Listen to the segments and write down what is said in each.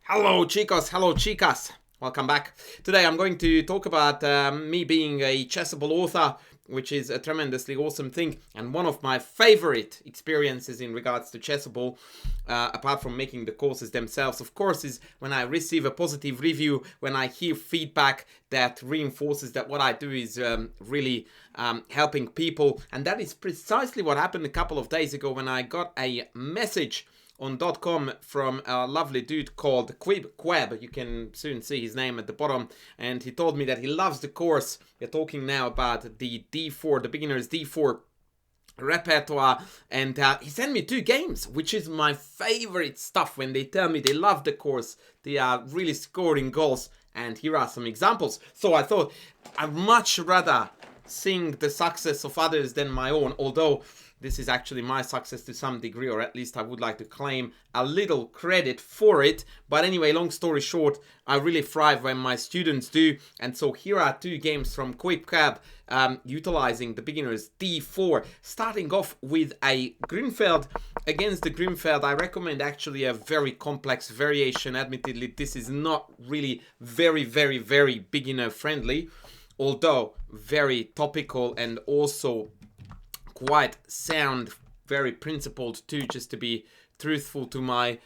Hello chicos, hello chicas, welcome back. Today I'm going to talk about me being a Chessable author, which is a tremendously awesome thing and one of my favorite experiences in regards to Chessable, apart from making the courses themselves, of course, is when I receive a positive review, when I hear feedback that reinforces that what I do is really helping people. And that is precisely what happened a couple of days ago when I got a message on .com from a lovely dude called Queb. You can soon see his name at the bottom, and he told me that he loves the course. We're talking now about the D4, the beginner's D4 repertoire, and he sent me 2 games, which is my favorite stuff. When they tell me they love the course, they are really scoring goals, and here are some examples. So I thought I'd much rather sing the success of others than my own, although this is actually my success to some degree, or at least I would like to claim a little credit for it. But anyway, long story short, I really thrive when my students do. And so here are 2 games from Quick Cab, utilizing the beginner's D4. Starting off with a Grünfeld. Against the Grünfeld, I recommend actually a very complex variation. Admittedly, this is not really very beginner friendly, although very topical and also quite sound, very principled too, just to be truthful to my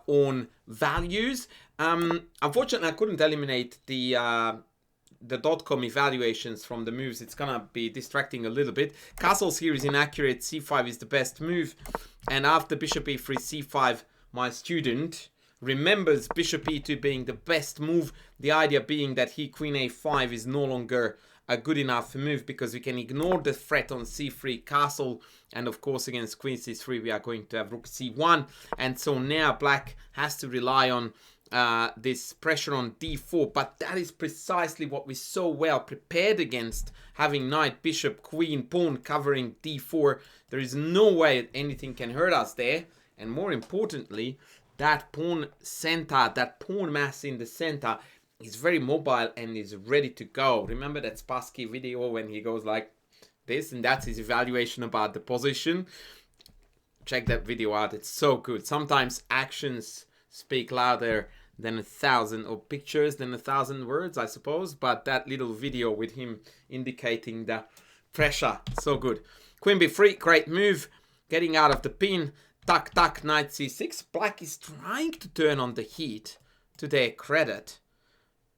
own values. Unfortunately, I couldn't eliminate the .com evaluations from the moves. It's gonna be distracting a little bit. Castles here is inaccurate. C5 is the best move, and after bishop e3, c5, my student remembers bishop e2 being the best move. The idea being that he queen a5 is no longer a good enough move because we can ignore the threat on c3 castle, and of course against queen c3 we are going to have rook c1, and so now black has to rely on this pressure on d4. But that is precisely what we so well prepared against, having knight, bishop, queen, pawn covering d4. There is no way anything can hurt us there, and more importantly, that pawn center, that pawn mass in the center is very mobile and is ready to go. Remember that Spassky video when he goes like this, and that's his evaluation about the position? Check that video out, it's so good. Sometimes actions speak louder than 1,000, or pictures than 1,000 words, I suppose, but that little video with him indicating the pressure, so good. Queen b3, great move, getting out of the pin. Tuck tuck, knight c6. Black is trying to turn on the heat to their credit,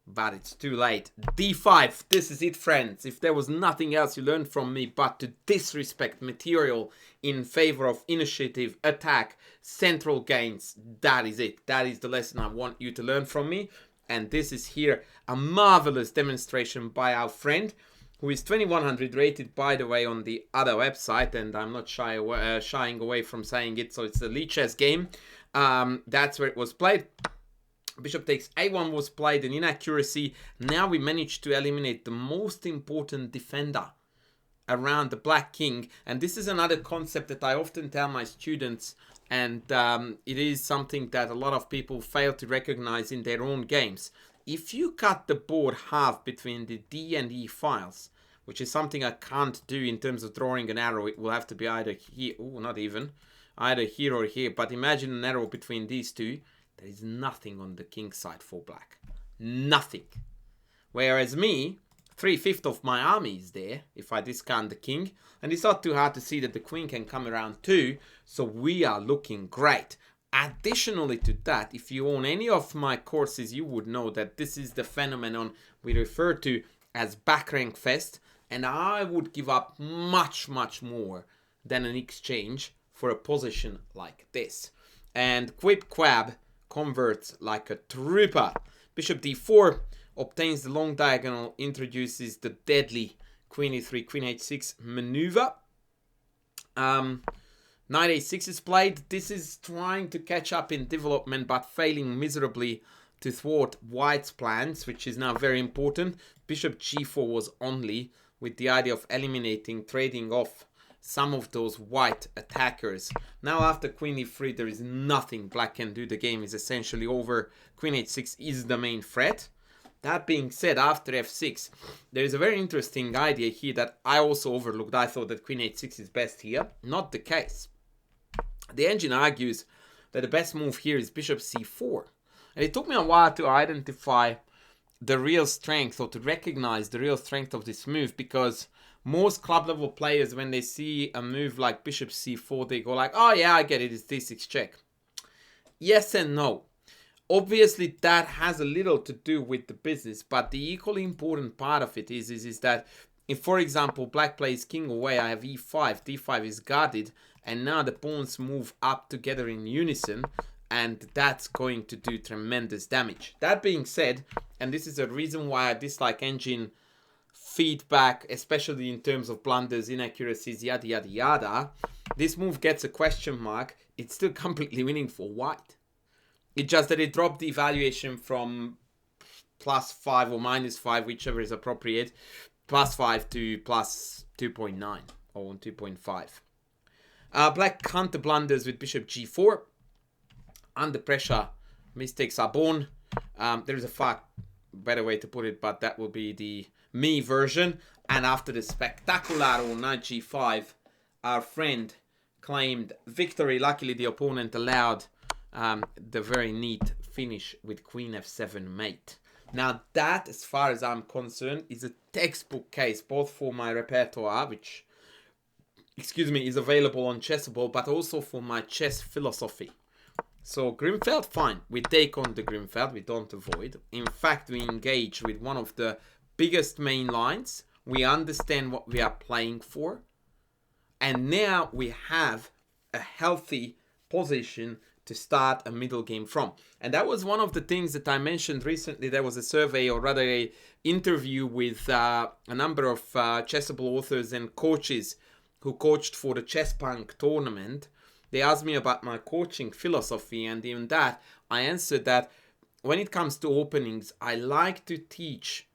but it's too late. d5, this is it, friends. If there was nothing else you learned from me but to disrespect material in favor of initiative, attack, central gains, that is it. That is the lesson I want you to learn from me. And this is here a marvelous demonstration by our friend, who is 2100 rated, by the way, on the other website, and I'm not shying away from saying it. So it's the Lee Chess game. That's where it was played. Bishop takes a1 was played, an inaccuracy. Now we managed to eliminate the most important defender around the black king. And this is another concept that I often tell my students, and it is something that a lot of people fail to recognize in their own games. If you cut the board half between the D and E files, which is something I can't do in terms of drawing an arrow, it will have to be either here, oh, not even, either here or here, but imagine an arrow between these two. There is nothing on the king side for black. Nothing. Whereas me, 3/5 of my army is there if I discount the king. And it's not too hard to see that the queen can come around too. So we are looking great. Additionally to that, if you own any of my courses, you would know that this is the phenomenon we refer to as back rank fest. And I would give up much more than an exchange for a position like this. And Quip Quab converts like a trooper. Bishop d4 obtains the long diagonal, introduces the deadly queen e3, queen h6 maneuver. Knight a6 is played. This is trying to catch up in development, but failing miserably to thwart white's plans, which is now very important. Bishop g4 was only with the idea of eliminating, trading off some of those white attackers. Now after queen e3 there is nothing black can do. The game is essentially over. Queen h6 is the main threat. That being said, after f6 there is a very interesting idea here that I also overlooked. I thought that queen h6 is best here. Not the case. The engine argues that the best move here is bishop c4. And it took me a while to identify the real strength, or to recognize the real strength of this move, because most club level players, when they see a move like bishop c4, they go like, oh yeah, I get it, it's d6 check. Yes and no. Obviously that has a little to do with the business, but the equally important part of it is that if, for example, black plays king away, I have e5, d5 is guarded, and now the pawns move up together in unison, and that's going to do tremendous damage. That being said, and this is a reason why I dislike engine feedback, especially in terms of blunders, inaccuracies, yada yada yada, this move gets a question mark. It's still completely winning for white. It's just that it dropped the evaluation from +5 or -5, whichever is appropriate, +5 to +2.9 or 2.5. Black counter blunders with bishop g4. Under pressure, mistakes are born. There is a far better way to put it, but that will be the me version. And after the spectacular knight g5, our friend claimed victory. Luckily, the opponent allowed the very neat finish with queen f7 mate. Now that, as far as I'm concerned, is a textbook case, both for my repertoire, which, excuse me, is available on Chessable, but also for my chess philosophy. So Grimfeld, fine. We take on the Grimfeld, we don't avoid. In fact, we engage with one of the biggest main lines. We understand what we are playing for. And now we have a healthy position to start a middle game from. And that was one of the things that I mentioned recently. There was a survey, or rather a interview with a number of Chessable authors and coaches who coached for the Chess Punk tournament. They asked me about my coaching philosophy, and in that I answered that when it comes to openings, I like to teach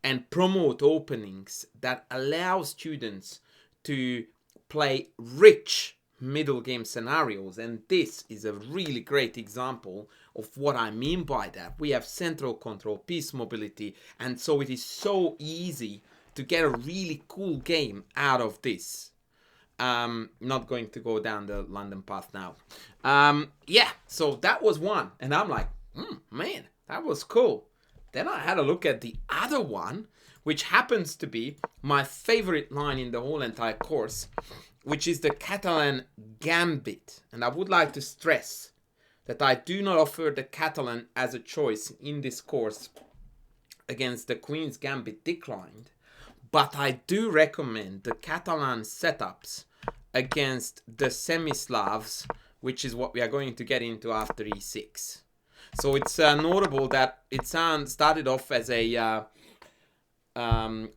and promote openings that allow students to play rich middle game scenarios, and this is a really great example of what I mean by that. We have central control, piece mobility, and so it is so easy to get a really cool game out of this. Not going to go down the London path now. Yeah, so that was one, and I'm like, man, that was cool. Then I had a look at the other one, which happens to be my favorite line in the whole entire course, which is the Catalan Gambit. And I would like to stress that I do not offer the Catalan as a choice in this course against the Queen's Gambit declined, but I do recommend the Catalan setups against the semi-Slavs, which is what we are going to get into after e6. So it's notable that it started off as a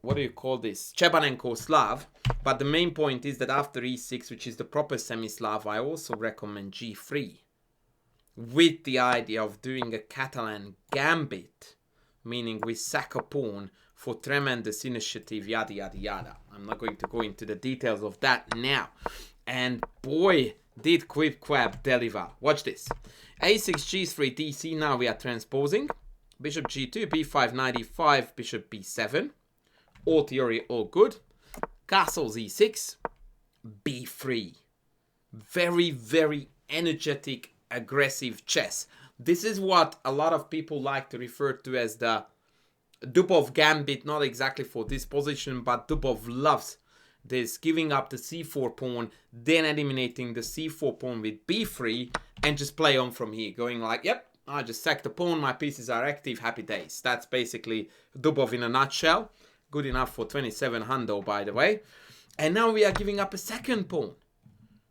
what do you call this? Chebanenko Slav. But the main point is that after e6, which is the proper semi-Slav, I also recommend g3. With the idea of doing a Catalan Gambit, meaning we sack a pawn for tremendous initiative, yada yada yada. I'm not going to go into the details of that now. And boy, did Quib Quab deliver. Watch this. a6, g3, dc, now we are transposing. Bishop g2, b5, knight e5, bishop b7. All theory, all good. Castles e6, b3. Very, very energetic, aggressive chess. This is what a lot of people like to refer to as the Dubov Gambit, not exactly for this position, but Dubov loves this, giving up the c4 pawn, then eliminating the c4 pawn with b3, and just play on from here, going like, yep, I just sacked the pawn, my pieces are active, happy days. That's basically Dubov in a nutshell. Good enough for 27 hundo, by the way. And now we are giving up a second pawn.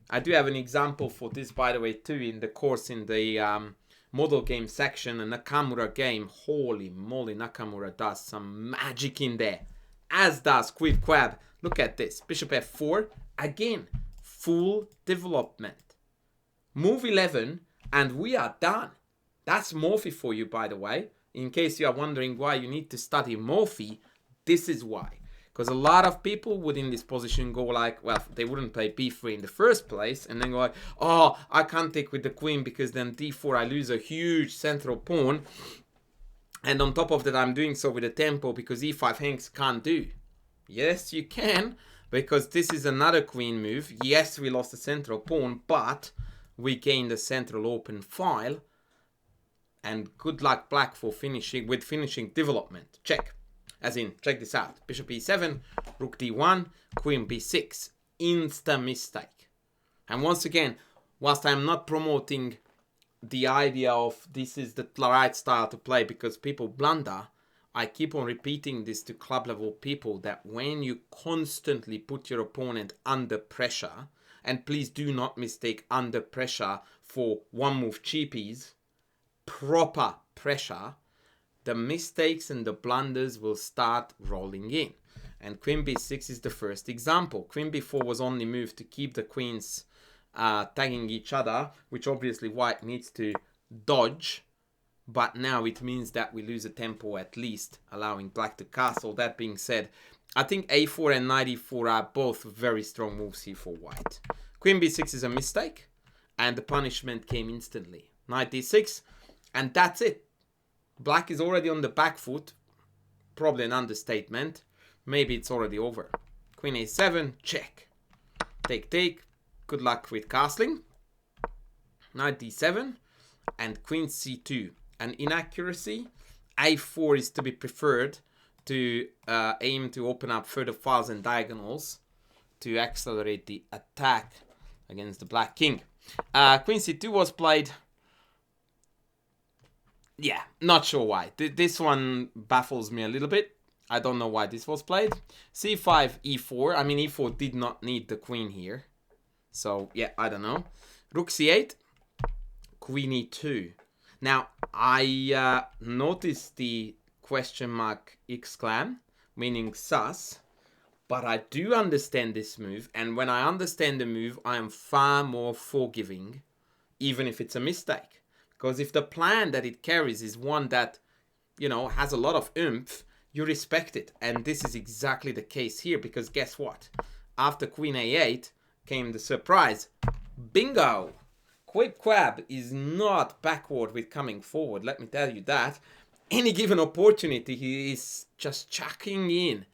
I do have an example for this, by the way, too, in the course in the model game section, a Nakamura game. Holy moly, Nakamura does some magic in there, as does Quib Quab. Look at this, bishop f4, again, full development. Move 11, and we are done. That's Morphy for you, by the way. In case you are wondering why you need to study Morphy, this is why. Because a lot of people would in this position go like, well, they wouldn't play b3 in the first place, and then go like, oh, I can't take with the queen because then d4 I lose a huge central pawn. And on top of that, I'm doing so with a tempo because e5 hangs can't do. Yes, you can, because this is another queen move. Yes, we lost the central pawn, but we gained the central open file. And good luck black for finishing development. Check. As in, check this out. Bishop e7, rook d1, queen b6. Insta mistake. And once again, whilst I'm not promoting the idea of this is the right style to play because people blunder, I keep on repeating this to club level people that when you constantly put your opponent under pressure, and please do not mistake under pressure for one move cheapies, proper pressure, the mistakes and the blunders will start rolling in. And queen b6 is the first example. Queen b4 was only moved to keep the queens tagging each other, which obviously white needs to dodge. But now it means that we lose a tempo at least, allowing black to castle. That being said, I think a4 and knight e4 are both very strong moves here for white. Queen b6 is a mistake, and the punishment came instantly. Knight d6, and that's it. Black is already on the back foot. Probably an understatement. Maybe it's already over. Queen a7, check. Take, take. Good luck with castling. Knight d7, and queen c2. An inaccuracy. a4 is to be preferred to aim to open up further files and diagonals to accelerate the attack against the black king. Queen c2 was played. Yeah, not sure why. This one baffles me a little bit. I don't know why this was played. c5, e4. I mean, e4 did not need the queen here. So, yeah, I don't know. Rook c8, queen e2. Now, I noticed the question mark exclam, meaning sus, but I do understand this move, and when I understand the move, I am far more forgiving, even if it's a mistake. Because if the plan that it carries is one that, you know, has a lot of oomph, you respect it. And this is exactly the case here, because guess what? After queen a8 came the surprise. Bingo! Quab is not backward with coming forward, let me tell you that. Any given opportunity, he is just chucking in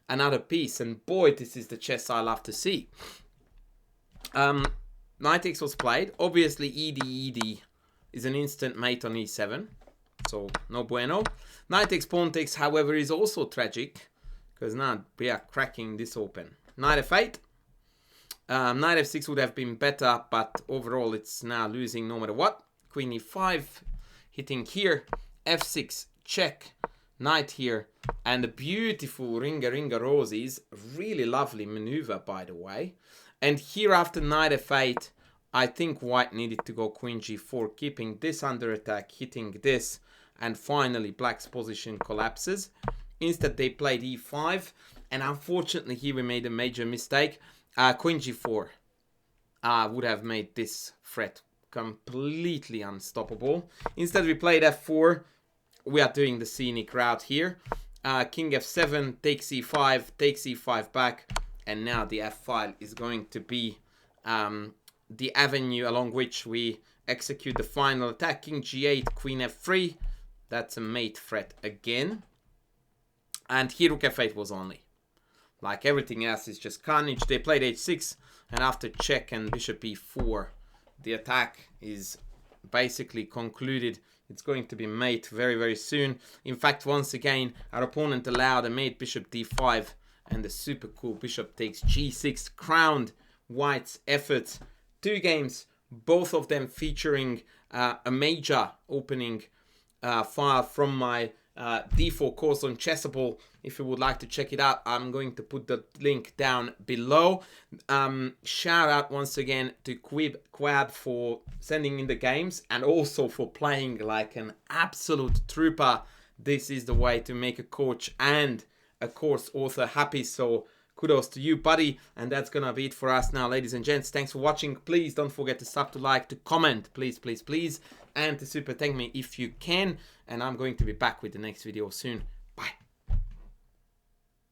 another piece. And boy, this is the chess I love to see. Knight x was played. Obviously, ed is an instant mate on e7. So, no bueno. Knight x pawn takes, however, is also tragic. Because now we are cracking this open. Knight f8. Knight f6 would have been better, but overall it's now losing no matter what. Queen e5, hitting here. f6, check. Knight here. And a beautiful Ringa Roses. Really lovely maneuver, by the way. And here after knight f8, I think white needed to go queen g4, keeping this under attack, hitting this. And finally, black's position collapses. Instead, they played e5. And unfortunately, here we made a major mistake. Queen g4 would have made this threat completely unstoppable. Instead, we played f4. We are doing the scenic route here. King f7, takes e5, takes e5 back. And now the f-file is going to be the avenue along which we execute the final attack. King g8, queen f3. That's a mate threat again. And here rook f8 was only. Like everything else is just carnage. They played h6, and after check and bishop e4, the attack is basically concluded. It's going to be mate very, very soon. In fact, once again, our opponent allowed a mate bishop d5, and the super cool bishop takes g6, crowned white's efforts. 2 games, both of them featuring a major opening file from my D4 course on Chessable. If you would like to check it out, I'm going to put the link down below. Shout out once again to Quab for sending in the games and also for playing like an absolute trooper. This is the way to make a coach and a course author happy. So kudos to you, buddy. And that's gonna be it for us now, ladies and gents. Thanks for watching. Please don't forget to sub, to like, to comment, please, and to super thank me if you can. And I'm going to be back with the next video soon.